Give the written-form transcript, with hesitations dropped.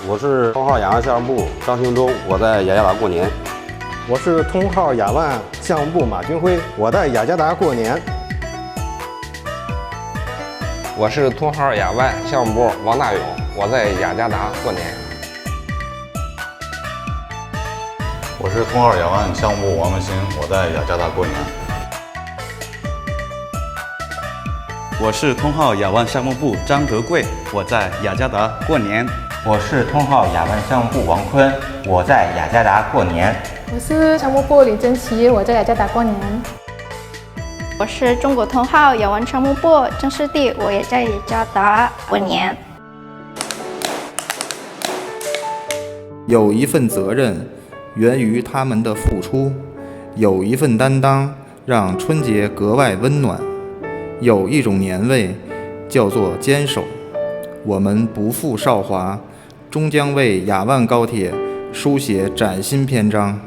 我是通号雅万项目部张兴洲，我在雅加达过年。我是通号雅万项目部马军辉，我在雅加达过年。我是通号雅万项目部王大勇，我在雅加达过年。我是通号雅万项目部王文新，我在雅加达过年。我是通号雅万项目部张德贵，我在雅加达过年。我是通号雅万项目部王坤，我在雅加达过年。我是项目部李珍琪，我在雅加达过年。我是中国通号雅万项目部郑世弟，我也在雅加达过年。有一份责任源于他们的付出，有一份担当让春节格外温暖，有一种年味叫做坚守。我们不负韶华，终将为雅万高铁书写崭新篇章。